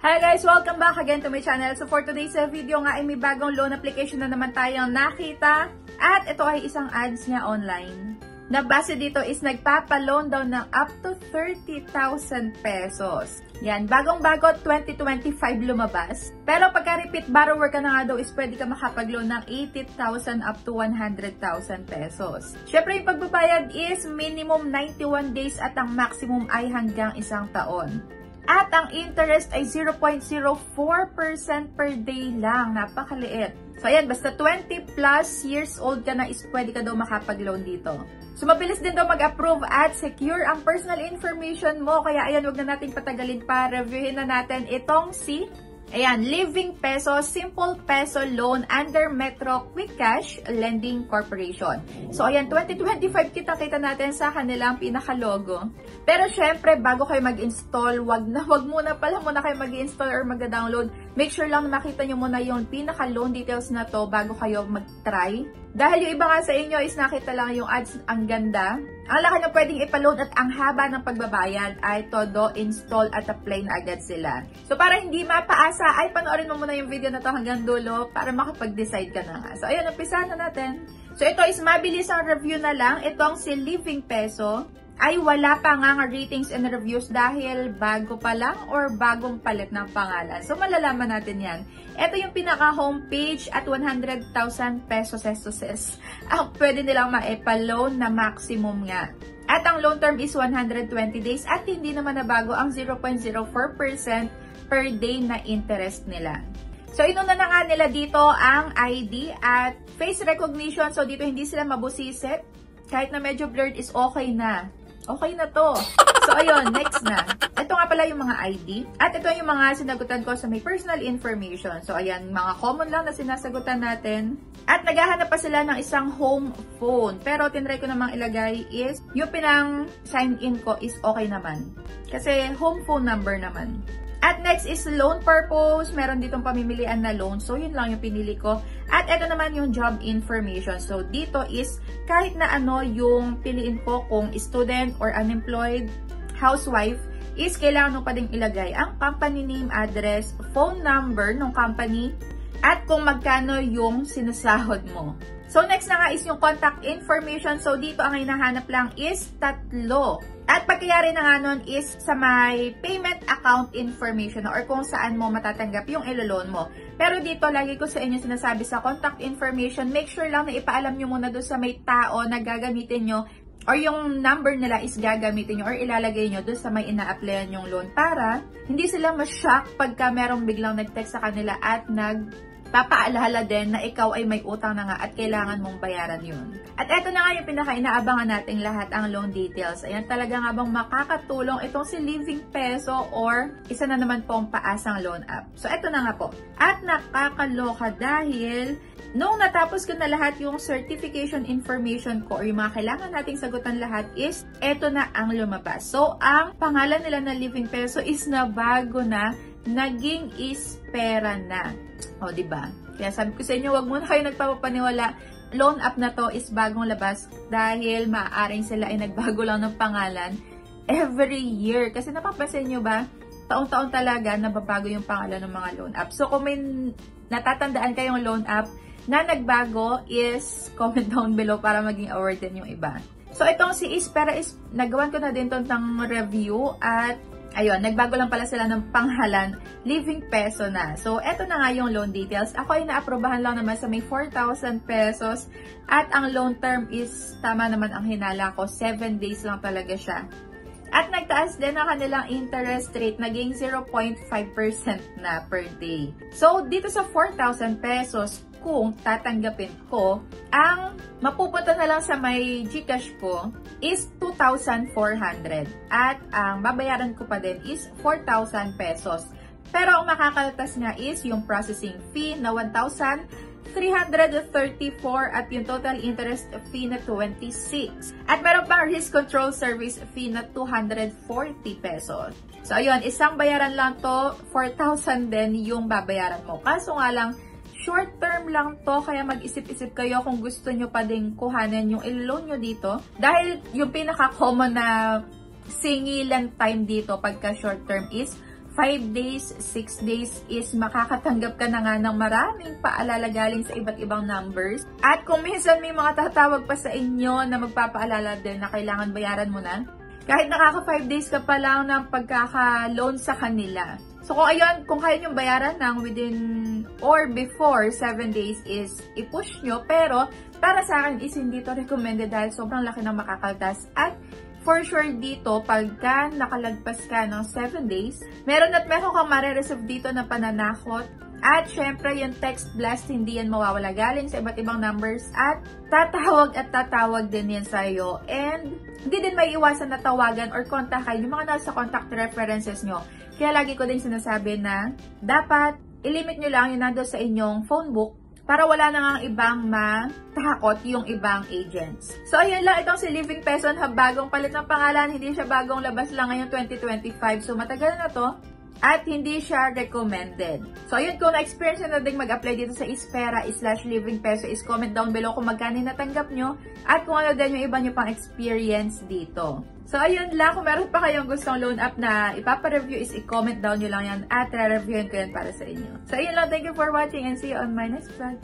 Hi guys! Welcome back again to my channel. So for today's video nga ay may bagong loan application na naman tayong nakita. At ito ay isang ads niya online. Na base dito is nagpapaloan daw ng up to 30,000 pesos. Yan, bagong-bago 2025 lumabas. Pero pagka repeat borrower ka na nga daw is pwede ka makapag-loan ng 80,000 up to 100,000 pesos. Syempre yung pagbabayad is minimum 91 days at ang maximum ay hanggang 1 taon. At ang interest ay 0.04% per day lang. Napakaliit. So ayan, basta 20 plus years old ka na is pwede ka daw makapag-loan dito. So mabilis din daw mag-approve at secure ang personal information mo. Kaya ayan, wag na nating patagalin pa. Reviewin na natin itong si Living Peso Simple Peso Loan under Metro Quick Cash Lending Corporation. So ayan, 2025 kita-kita natin sa kanilang pinaka-logo. Pero syempre, bago kayo mag-install, wag muna kayo mag-install or mag-download. Make sure lang na makita nyo muna yung pinaka-loan details na to bago kayo mag-try. Dahil yung iba nga sa inyo is nakita lang yung ads, ang ganda. Ang laki na pwedeng ipaload at ang haba ng pagbabayad ay todo install at apply na agad sila. So para hindi mapaasa ay panoorin mo muna yung video na to hanggang dulo para makapag-decide ka na nga. So ayun, umpisahan na natin. So ito is mabilis ang review na lang. Itong si Living Peso ay wala pa nga ratings and reviews dahil bago pa lang or bagong palit ng pangalan. So malalaman natin yan. Ito yung pinaka-homepage at 100,000 pesos ang pwede nilang ma-loan na maximum nga. At ang loan term is 120 days at hindi naman nabago ang 0.04% per day na interest nila. So inuna na nga nila dito ang ID at face recognition. So dito hindi sila mabusisit. Kahit na medyo blurred is okay na. Okay na to. So, ayun, next na. Ito nga pala yung mga ID. At ito yung mga sinagutan ko sa may personal information. So, ayan, mga common lang na sinasagutan natin. At naghahanap pa sila ng isang home phone. Pero, tinry ko namang ilagay is, yung pinang sign in ko is okay naman. Kasi, home phone number naman. At next is loan purpose. Meron ditong pamimilian na loan. So, yun lang yung pinili ko. At ito naman yung job information. So, dito is kahit na ano yung piliin ko kung student or unemployed, housewife, is kailangan mo pa ding ilagay ang company name, address, phone number ng company, at kung magkano yung sinasahod mo. So, next na nga is yung contact information. So, dito ang hinahanap lang is 3. At pagkayari na nga nun is sa may payment account information or kung saan mo matatanggap yung ilo-loan mo. Pero dito, lagi ko sa inyo sinasabi sa contact information, make sure lang na ipaalam nyo muna doon sa may tao na gagamitin nyo or yung number nila is gagamitin nyo or ilalagay nyo doon sa may ina-applyan yung loan para hindi sila ma-shock pagka merong biglang nag-text sa kanila at papaalala din na ikaw ay may utang na nga at kailangan mong bayaran yun. At eto na nga yung pinaka-inaabangan nating lahat, ang loan details. Ayan, talaga nga bang makakatulong itong si Living Peso or isa na naman pong paasang loan app. So, eto na nga po. At nakakaloka dahil nung natapos ko na lahat yung certification information ko or yung mga kailangan nating sagutan lahat is eto na ang lumabas. So, ang pangalan nila na Living Peso is na bago na, naging Ispera na. O, diba? Kaya sabi ko sa inyo, wag muna kayo nagpapaniwala. Loan app na to is bagong labas dahil maaaring sila ay nagbago lang ng pangalan every year. Kasi napapansin nyo ba, taon-taon talaga nababago yung pangalan ng mga loan app. So, kung may natatandaan kayong loan app na nagbago is comment down below para maging aware din yung iba. So, itong si Ispera is nagawan ko na din itong review at ayun, nagbago lang pala sila ng panghalan, Living Peso na. So, eto na nga yung loan details. Ako ay naaprobahan lang naman sa may 4,000 pesos. At ang loan term is, tama naman ang hinala ko, 7 days lang talaga siya. At nagtaas din ang kanilang interest rate, naging 0.5% na per day. So, dito sa 4,000 pesos, kung tatanggapin ko, ang mapupunta na lang sa may GCash ko is 2,400. At ang babayaran ko pa din is 4,000 pesos. Pero ang makakaltas nga is yung processing fee na 1,334 at yung total interest fee na 26. At meron pang risk control service fee na 240 pesos. So, ayun, isang bayaran lang to, 4,000 din yung babayaran mo. Kaso nga lang, short term lang to, kaya mag-isip-isip kayo kung gusto nyo pa ding kuhanin yung i-loan nyo dito. Dahil yung pinaka-common na singilan time dito pagka short term is 5 days, 6 days is makakatanggap ka na nga ng maraming paalala galing sa iba't ibang numbers. At kung minsan may mga tatawag pa sa inyo na magpapaalala din na kailangan bayaran mo na, kahit nakaka 5 days ka pa lang ng pagkaka-loan sa kanila. So kung kaya nyo bayaran ng within or before 7 days is i-push nyo. Pero para sa akin is hindi to recommended dahil sobrang laki ng makakaltas. At for sure dito, pagka nakalagpas ka ng 7 days, meron kang mare-receive dito na pananakot. At syempre, yung text blast, hindi yan mawawala galing sa iba't ibang numbers. At tatawag din yan sa'yo. And hindi din may iwasan na tawagan or kontakin yung mga nasa contact references nyo. Kaya lagi ko din sinasabi na dapat ilimit nyo lang yung nando sa inyong phone book para wala na nga ibang matakot yung ibang agents. So, ayun lang. Itong si Living Peso na bagong palit ng pangalan. Hindi siya bagong labas lang ngayong 2025. So, matagal na to. At hindi siya recommended. So, ayun, kung na-experience nyo na din mag-apply dito sa Ispera/Living Peso is comment down below kung magkano natanggap nyo at kung ano din yung iba nyo pang experience dito. So, ayun lang. Kung meron pa kayong gustong loan app na ipapareview is i-comment down nyo lang yan at re-reviewin ko yan para sa inyo. So, ayun lang. Thank you for watching and see you on my next vlog.